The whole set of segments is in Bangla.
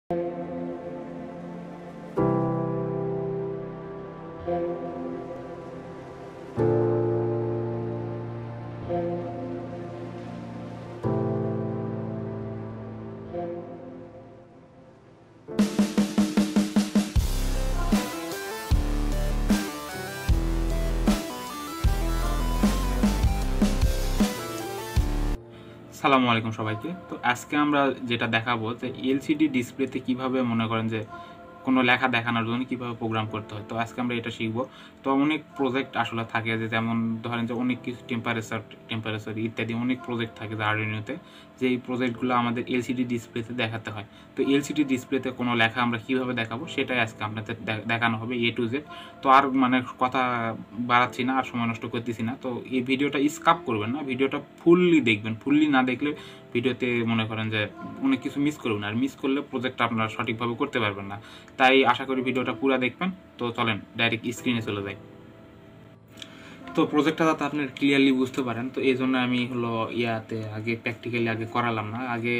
আসসালামু আলাইকুম সবাইকে। তো আজকে আমরা যেটা দেখাবো যে এলসিডি ডিসপ্লেতে কিভাবে মনে করেন যে কোনো লেখা দেখানোর জন্য কিভাবে প্রোগ্রাম করতে হয়। তো আজকে আমরা এটা শিখবো। তো অনেক প্রজেক্ট আসলে থাকে যে যেমন ধরেন যে অনেক কিছু টেম্পারেচার ইত্যাদি অনেক প্রজেক্ট থাকে যে আরডুইনোতে, যে এই প্রজেক্টগুলো আমাদের এলসিডি ডিসপ্লেতে দেখাতে হয়। তো এলসিডি ডিসপ্লেতে কোনো লেখা আমরা কিভাবে দেখাবো সেটাই আজকে আপনাদের দেখানো হবে A to Z। তো আর মানে কথা বাড়াচ্ছি না, আর সময় নষ্ট করতেছি না। তো এই ভিডিওটা স্কিপ করবেন না, ভিডিওটা ফুললি দেখবেন। ফুললি না দেখলে ভিডিওতে মনে করেন যে অনেক কিছু মিস করবেন, আর মিস করলে প্রজেক্টটা আপনারা সঠিকভাবে করতে পারবেন না। তাই আশা করি ভিডিওটা পুরো দেখবেন। তো চলেন ডাইরেক্ট স্ক্রিনে চলে যাই। তো প্রজেক্টটা যাতে আপনি ক্লিয়ারলি বুঝতে পারেন, তো এই জন্য আমি হলো আগে প্র্যাকটিক্যালি করালাম না, আগে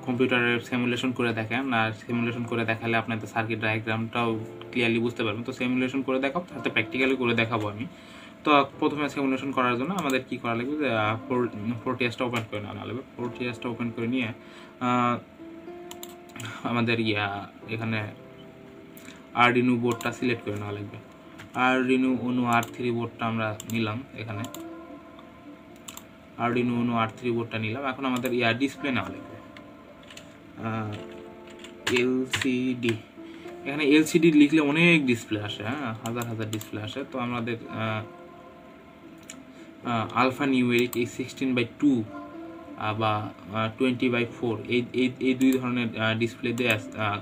কম্পিউটারের সিমুলেশন করে দেখেন। আর সিমুলেশন করে দেখালে আপনাদের সার্কিট ডায়াগ্রামটাও ক্লিয়ারলি বুঝতে পারবেন। তো সিমুলেশন করে দেখাবো, তাতে প্র্যাকটিক্যালি করে দেখাবো আমি। তো প্রথমে সিমুলেশন করার জন্য আমাদের কি করা লাগবে, যে প্রোটিয়াসটা ওপেন করে নেওয়া লাগবে। প্রোটিয়াসটা ওপেন করে নিয়ে আমাদের এখানে আরডুইনো বোর্ডটা সিলেক্ট করে নেওয়া লাগবে। আরডুইনো উনো R3 বোর্ডটা আমরা নিলাম, এখানে আরডুইনো উনো R3 বোর্ডটা নিলাম। এখন আমাদের ডিসপ্লে নেওয়া লাগবে, এলসিডি। এখানে এলসিডি লিখলে অনেক ডিসপ্লে আসে, হাজার হাজার ডিসপ্লে আসে। তো আমাদের আলফা নিউমেরিক এই 16/2 বা 20/4 এই দুই ধরনের ডিসপ্লে দিয়ে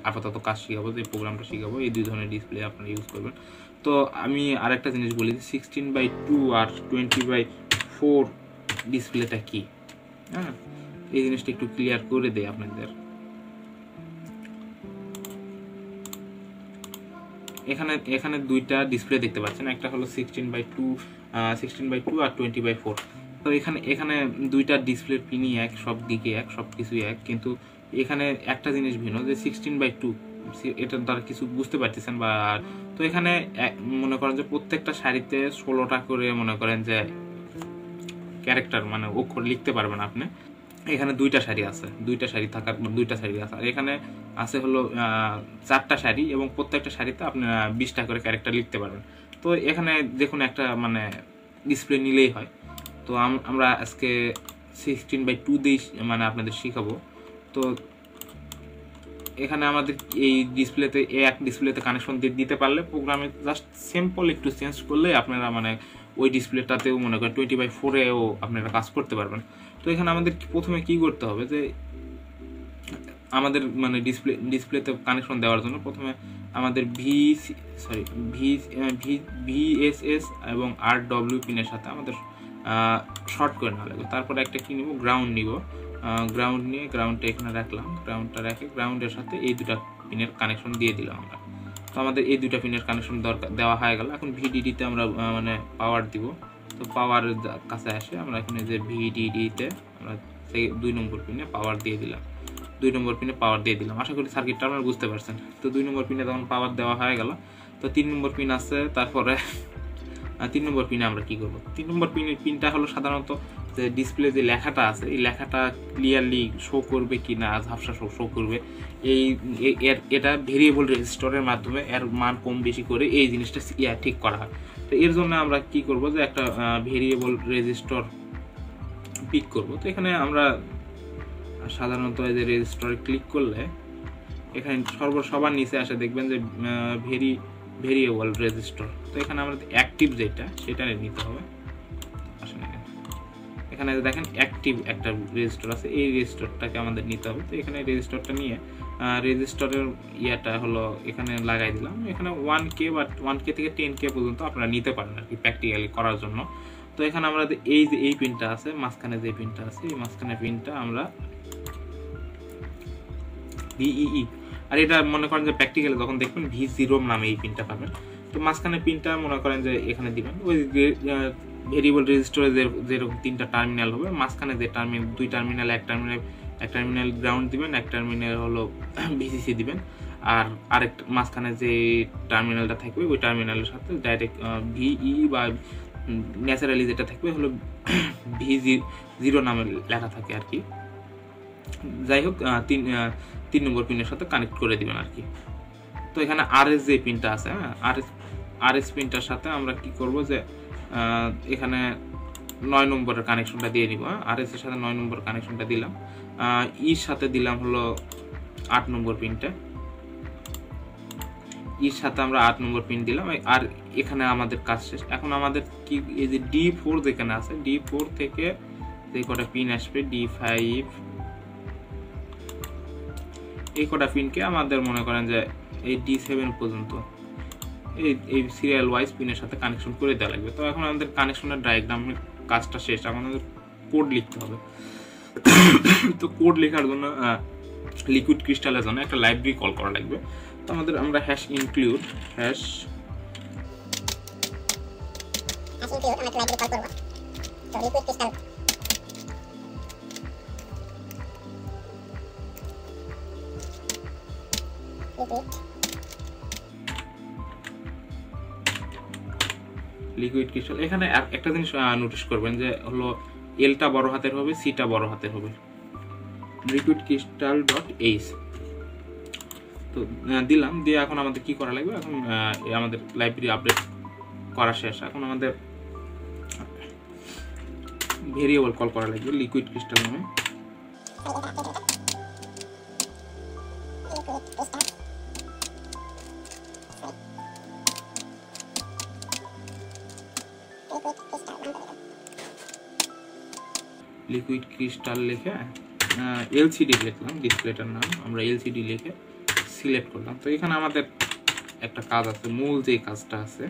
আপাতত কাজ শিখাবো, যে প্রোগ্রামটা শিখাবো। এই দুই ধরনের ডিসপ্লে আপনারা ইউজ করবেন। তো আমি আরেকটা জিনিস বলি, 16/2 আর 20/4 ডিসপ্লেটা কি, এই জিনিসটা একটু ক্লিয়ার করে দেয় আপনাদের। এখানে দুইটা ডিসপ্লে দেখতে পাচ্ছেন, একটা হলো 16/2 আর 20/4। তো এখানে দুইটা ডিসপ্লে পিনই এক, সব দিকে এক, সব কিছুই এক, কিন্তু এখানে একটা জিনিস ভিন্ন, যে 16/2 এটার দ্বারা কিছু বুঝতে পারতেছেন বা। তো এখানে মনে করেন যে প্রত্যেকটা সারিতে 16টা করে মনে করেন যে ক্যারেক্টার মানে অক্ষর লিখতে পারবেন আপনি। এখানে দুইটা সারি আছে, দুইটা সারি আছে। আর এখানে আছে হলো 4টা সারি, এবং প্রত্যেকটা সারিতে আপনি 20টা করে ক্যারেক্টার লিখতে পারবেন। তো এখানে দেখুন একটা মানে ডিসপ্লে নিলেই হয়। তো আমরা আজকে 16/2 দিয়ে মানে আপনাদের শিখাবো। তো এখানে আমাদের এই ডিসপ্লেতে এক ডিসপ্লেতে কানেকশন দিতে পারলে প্রোগ্রামে জাস্ট সিম্পল একটু চেঞ্জ করলে আপনারা মানে ওই ডিসপ্লেটাতেও মনে করেন 20/4-এও আপনারা কাজ করতে পারবেন। তো এখানে আমাদের প্রথমে কি করতে হবে, যে আমাদের মানে ডিসপ্লেতে কানেকশন দেওয়ার জন্য প্রথমে আমাদের VSS এবং RW পিনের সাথে আমাদের শর্ট করে নেওয়া লাগবে। তারপরে একটা কি নিব, গ্রাউন্ড নিব। গ্রাউন্ড নিয়ে গ্রাউন্ডটা এখানে রাখলাম, গ্রাউন্ডটা রেখে গ্রাউন্ডের সাথে এই দুটা পিনের কানেকশন দিয়ে দিলাম আমরা। তো আমাদের এই দুটা পিনের কানেকশন দেওয়া হয়ে গেল। এখন ভিডিডিতে আমরা মানে পাওয়ার দিব। তো পাওয়ারের কাছে আসে আমরা এখানে যে ভিডিডিতে আমরা সেই 2 নম্বর পিনে পাওয়ার দিয়ে দিলাম। 2 নম্বর পিনে পাওয়ার দিয়ে দিলাম। আশা করি সার্কিটটা আপনারা বুঝতে পারছেন। তো 2 নম্বর পিনে তখন পাওয়ার দেওয়া হয়ে গেল। তো 3 নম্বর পিন আছে, তারপরে 3 নম্বর পিনে আমরা কি করব, 3 নম্বর পিনটা হলো সাধারণত যে ডিসপ্লে যে লেখাটা আছে, এই লেখাটা ক্লিয়ারলি শো করবে কি না, ঝাপসা শো করবে, এটা ভেরিয়েবল রেজিস্টরের মাধ্যমে এর মান কম বেশি করে এই জিনিসটা ঠিক করা হয়। তো এর জন্য আমরা কি করব, যে একটা ভেরিয়েবল রেজিস্টর পিক করব। তো এখানে আমরা সাধারণত এই যে রেজিস্টরে ক্লিক করলে এখানে সবার নিচে আসে দেখবেন যে ভেরিয়েবল রেজিস্টর। তো এখানে আমাদের অ্যাক্টিভ যেটা সেটা নিতে হবে। আসলে এখানে দেখেন অ্যাক্টিভ একটা রেজিস্টর আছে, এই রেজিস্টরটাকে আমাদের নিতে হবে। তো এখানে রেজিস্টরটা নিয়ে রেজিস্টরের হলো এখানে লাগাই দিলাম। এখানে 1K বা 1K থেকে 10K পর্যন্ত আপনারা নিতে পারেন আর কি প্র্যাকটিক্যালি করার জন্য। তো এখানে আমরা এই পিনটা আছে, মাঝখানে যে পিনটা আছে, এই মাঝখানে পিনটা আমরা VEE, আর এটা মনে করেন যে প্র্যাকটিক্যালি যখন দেখবেন V0 নামে এই পিনটা পাবেন। তো মাঝখানে পিনটা মনে করেন যে এখানে দিবেন। ওই ভেরিয়েবল রেজিস্টরে যেরকম 3টা টার্মিনাল হবে, মাঝখানে যে দুই টার্মিনাল এক টার্মিনাল এক টার্মিনাল গ্রাউন্ড দিবেন, এক টার্মিনাল হলো ভিসিসি দিবেন, আর আরেকটা মাঝখানে যে টার্মিনালটা থাকবে ওই টার্মিনালের সাথে ডাইরেক্ট ভিই বা ন্যাচারালি যেটা থাকবে হলো V0 নামে লেখা থাকে আর কি। যাই হোক 3 নম্বর পিনের সাথে কানেক্ট করে দিবেন আর কি। তো এখানে RS যে পিনটা আছে, হ্যাঁ RS পিনটার সাথে আমরা কি করব যে এখানে 9 নম্বরের কানেকশনটা দিয়ে নিব। RS এর সাথে 9 নম্বর কানেকশনটা দিলাম, ইর সাথে দিলাম হলো 8 নম্বর পিনটা, এর সাথে আমরা 8 নম্বর পিন দিলাম। আর এখানে আমাদের কাজ শেষ। এখন আমাদের কি এই যে D4 যেখানে আছে, D4 থেকে যে কটা পিন আসবে D5, এই কটা পিনকে আমাদের মনে করেন যে এই D7 পর্যন্ত এই সিরিয়াল ওয়াইজ পিনের সাথে কানেকশন করে দেওয়া লাগবে। তো এখন আমাদের কানেকশনের ডায়াগ্রামের কাজটা শেষ, আমাদের কোড লিখতে হবে। তো কোড লেখার জন্য লিকুইড ক্রিস্টালের জন্য একটা লাইব্রেরি কল করা লাগবে। তো আমরা হ্যাশ ইনক্লুড আমরা একটা লাইব্রেরি কল করব। তো লিকুইড ক্রিস্টাল লিকুইড ক্রিস্টাল। এখানে একটা জিনিস নোটিস করবেন যে হলো এলটা বড় হাতের হবে, সিটা বড় হাতের হবে, লিকুইড ক্রিস্টাল ডট এইচ। তো দিলাম, দিয়ে এখন আমাদের কি করা লাগবে, এখন আমাদের লাইব্রেরি আপডেট করা শেষ। এখন আমাদের ভেরিয়েবল কল করা লাগবে লিকুইড ক্রিস্টাল নামে। লিকুইড ক্রিস্টাল লিখে এলসিডি লিখলাম, ডিসপ্লেটার নাম আমরা এলসিডি লিখে সিলেক্ট করলাম। তো এখানে আমাদের একটা কাজ আছে, মূল যে কাজটা আছে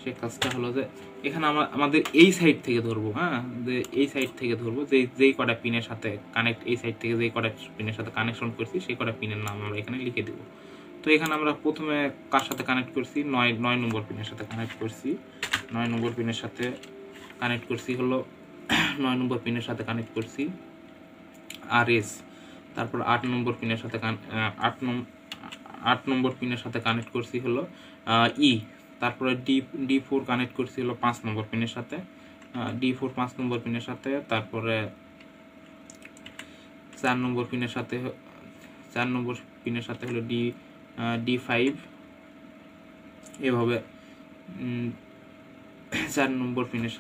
সেই কাজটা হলো যে এখানে আমাদের এই সাইড থেকে ধরবো, হ্যাঁ যে এই সাইড থেকে ধরবো যেই কটা পিনের সাথে কানেক্ট, এই সাইড থেকে যেই কটা পিনের সাথে কানেকশন করছি সেই কটা পিনের নাম আমরা এখানে লিখে দেবো। তো এখানে আমরা প্রথমে কার সাথে কানেক্ট করছি, 9 নম্বর পিনের সাথে কানেক্ট করছি, 9 নম্বর পিনের সাথে কানেক্ট করছি হলো 9 নম্বর পিনের সাথে কানেক্ট করছি RS। তারপর 8 নম্বর পিনের সাথে 8 নম্বর পিনের সাথে কানেক্ট করছি হলো ই। তারপরে D4 কানেক্ট করছি হলো 5 নম্বর পিনের সাথে, D4 5 নম্বর পিনের সাথে। তারপরে 4 নম্বর পিনের সাথে হলো D5, এভাবে 4 নম্বর পিনের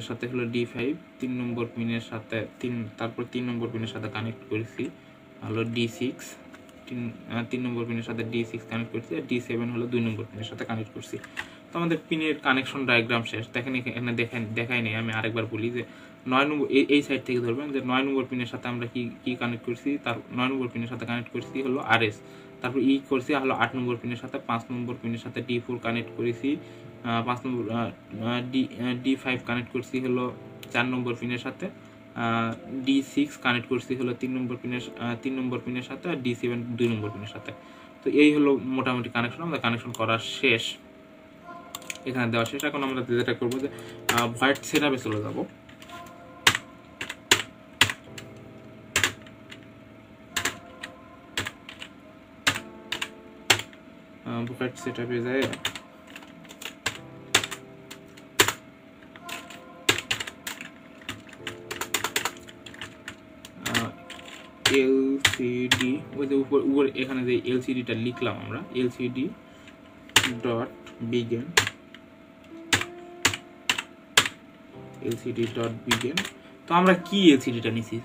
সাথে হলো D5, 3 নম্বর পিনের সাথে তারপর 3 নম্বর পিনের সাথে কানেক্ট করেছি হলো D6, 3 নম্বর পিনের সাথে D6 কানেক্ট করছি, আর D7 হলো 2 নম্বর পিনের সাথে কানেক্ট করছি। তো আমাদের পিনের কানেকশন ডায়াগ্রাম শেষ। দেখেন এখানে দেখাই নেই, আমি আরেকবার বলি যে 9 নম্বর এই সাইড থেকে ধরবেন যে 9 নম্বর পিনের সাথে আমরা কি কানেক্ট করছি, তার 9 নম্বর পিনের সাথে কানেক্ট করছি হলো RS। তারপর ই করছি হলো 8 নম্বর পিনের সাথে, 5 নম্বর পিনের সাথে D4 কানেক্ট করেছি, 5 নম্বর D5 কানেক্ট করছি হলো 4 নম্বর পিনের সাথে, D6 কানেক্ট করছি হলো 3 নম্বর পিনের সাথে, আর D7 2 নম্বর পিনের সাথে। তো এই হলো মোটামুটি কানেকশন, আমাদের কানেকশন করা শেষ, এখানে দেওয়া শেষ। এখন আমরা যেটা করবো যে ভয়েড সেটআপে চলে যাব। ভয়েড সেটআপে যায় LCD, ওই যে উপর এখানে যে LCDটা লিখলাম আমরা, LCD ডট বিগিন, তো আমরা কি LCDটা নিছি,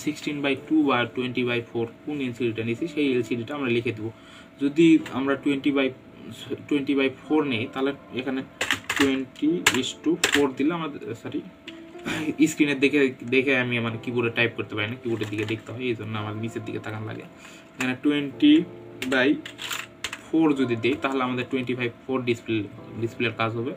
16:2 বা 20/4 কোন LCDটা নিছি সেই LCDটা আমরা লিখে দেবো। যদি আমরা 20/4 নেই তাহলে এখানে 20:4 দিলে আমাদের, সরি স্ক্রিনে দেখে আমি আমার কিবোর্ডে টাইপ করতে পারি না, কিবোর্ডের দিকে দেখতে হয়, এই জন্য আমার নিচের দিকে তাকান লাগে। এখানে 20/4 যদি দিই তাহলে আমাদের 20/4 ডিসপ্লের কাজ হবে।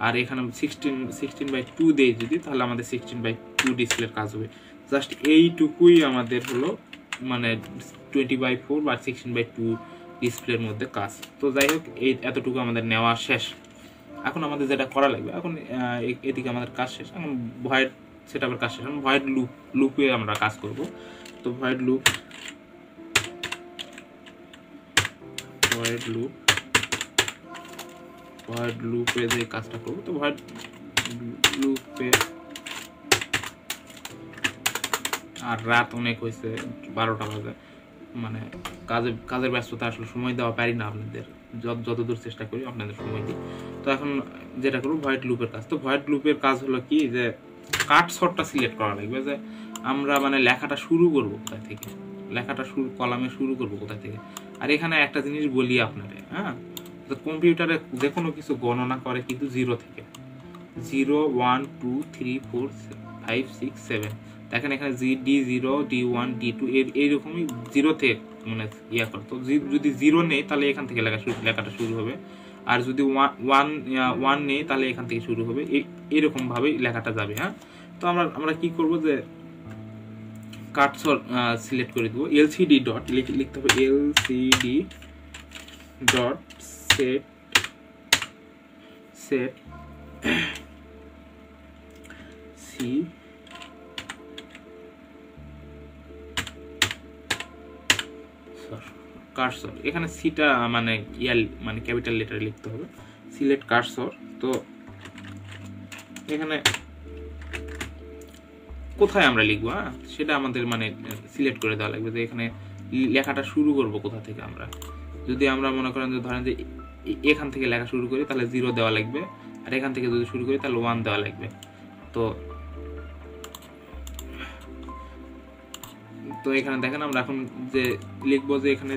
আর এখানে 16/2 দেই যদি তাহলে আমাদের 16/2 ডিসপ্লের কাজ হবে। জাস্ট এইটুকুই আমাদের হলো মানে 20/4 বা 16/2 ডিসপ্লের মধ্যে কাজ। তো যাই হোক এতটুকু আমাদের নেওয়া শেষ। এখন আমাদের যেটা করা লাগবে, এখন এদিকে আমাদের কাজ শেষ, এখন ভয়েড সেটআপের কাজ শেষ। ভয়েড লুপে আমরা কাজ করব। তো ভয়েড লুপে যে কাজটা করব, তো ভয়েড লুপে আর রাত অনেক হয়েছে, 12টা বাজে, মানে কাজের ব্যস্ততা আসলে সময় দেওয়া পারি না আপনাদের, যতদূর চেষ্টা করি আপনাদের সময় দিই। তো এখন যেটা করবো ভয়েড লুপের কাজ। তো ভয়েড লুপের কাজ হলো কি, যে কাটসর্টটা সিলেক্ট করা লাগবে, যে আমরা মানে লেখাটা শুরু করব কোথা থেকে, কলামে শুরু করব কোথা থেকে। আর এখানে একটা জিনিস বলি আপনাদের, হ্যাঁ, তো কম্পিউটারে যে কোনো কিছু গণনা করে কিন্তু 0 থেকে, 0 1 2 3 4 5 6 7, দেখেন এখানে D0 D1 D2 এইরকমই 0 থেকে মানে ইয়া করে। তো যদি 0 নেই তাহলে এখান থেকে লেখাটা শুরু হবে, আর যদি 1 নেই তাহলে এখান থেকে শুরু হবে, এরকম ভাবে লেখাটা যাবে। হ্যাঁ, তো আমরা কি করব, যে কাটসর সিলেক্ট করে দেবো, LCD ডট লিখতে হবে, LCD dot set C cursor. এখানে সিটা মানে মানে ক্যাপিটাল লেটারে লিখতে হবে, সিলেক্ট কার্সর। তো এখানে কোথায় আমরা লিখবো, হ্যাঁ, সেটা আমাদের মানে সিলেক্ট করে দেওয়া লাগবে, যে এখানে লেখাটা শুরু করব কোথা থেকে। আমরা যদি আমরা মনে করেন যে ধরেন যে এখান থেকে লেখা শুরু করি তাহলে 0 দেওয়া লাগবে, আর এখান থেকে যদি শুরু করি তাহলে 1 দেওয়া লাগবে। তো এখানে দেখেন আমরা এখন যে লিখবো, যে এখানে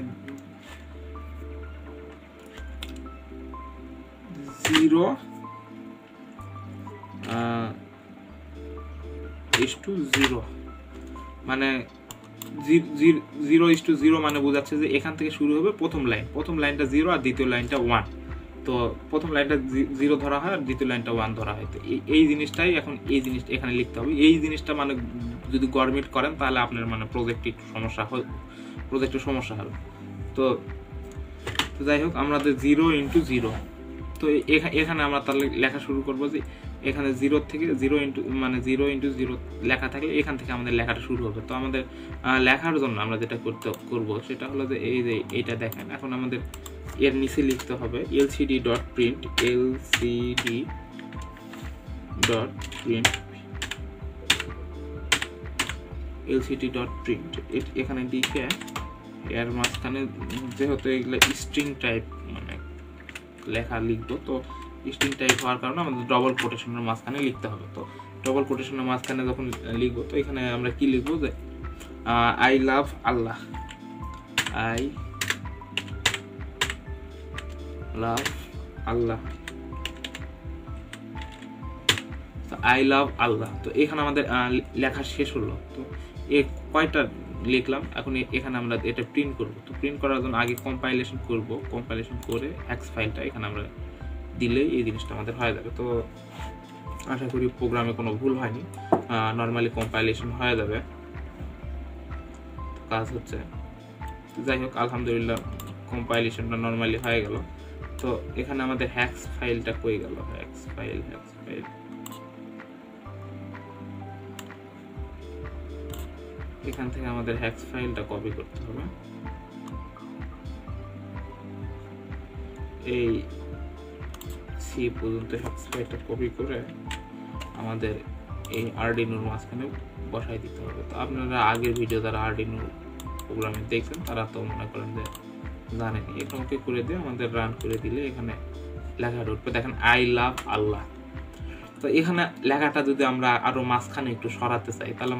0 0 মানে 0:0 মানে বোঝাচ্ছে যে এখান থেকে শুরু হবে প্রথম লাইনটা 0 আর দ্বিতীয় লাইনটা 1। তো প্রথম লাইনটা 0 ধরা হয় আর দ্বিতীয় লাইনটা 1 ধরা হয়। তো এই জিনিসটাই এখন এই জিনিসটা এখানে লিখতে হবে। এই জিনিসটা মানে যদি গড়মিট করেন তাহলে আপনার মানে প্রজেক্টে সমস্যা হবে। তো যাই হোক, আমাদের 0:0, তো এখানে আমরা তাহলে লেখা শুরু করবো, যে এখানে 0 থেকে 0:0 লেখা থাকলে এখান থেকে আমাদের লেখাটা শুরু হবে। তো আমাদের লেখার জন্য আমরা যেটা করব সেটা হলো, যে এইটা দেখেন, এখন আমাদের এর নিচে লিখতে হবে LCD ডট প্রিন্ট এখানে লিখে এর মাঝখানে যেহেতু এগুলো স্ট্রিং টাইপ মানে লেখা লিখবো, তো স্ট্রিং টাইপ হওয়ার কারণে আমাদের ডবল কোটেশনের মাঝখানে লিখতে হবে। তো ডবল কোটেশনের মাঝখানে যখন লিখবো, তো এখানে আমরা কি লিখবো, যে আই লাভ আল্লাহ, তো এখানে আমাদের লেখা শেষ হলো। তো কয়টা লিখলাম, এখন এখানে আমরা এটা প্রিন্ট করব। তো প্রিন্ট করার জন্য আগে কম্পাইলেশন করে হেক্স ফাইলটা এখানে আমরা দিলেই এই জিনিসটা আমাদের হয়ে যাবে। তো আশা করি প্রোগ্রামে কোনো ভুল হয়নি, নর্মালি কম্পাইলেশন হয়ে যাবে, কাজ হচ্ছে। যাই হোক, আলহামদুলিল্লাহ কম্পাইলেশনটা নর্মালি হয়ে গেল। তো এখানে আমাদের হেক্স ফাইলটা কই গেল, হেক্স ফাইল এখান থেকে আমাদের হেক্স ফাইলটা কপি করতে হবে, এই সি পর্যন্ত হেক্স ফাইলটা কপি করে আমাদের এই আরডিনোর মাঝখানে বসাই দিতে হবে। তো আপনারা আগের ভিডিও যারা আরডিনো প্রোগ্রামে দেখছেন তারা তো মনে করেন যে জানেনি, এখানে ওকে করে দিয়ে আমাদের রান করে দিলে এখানে লেখাটা উঠবে। দেখেন আই লাভ আল্লাহ। তো এখানে লেখাটা যদি আমরা আরো মাঝখানে একটু সরাতে চাই তাহলে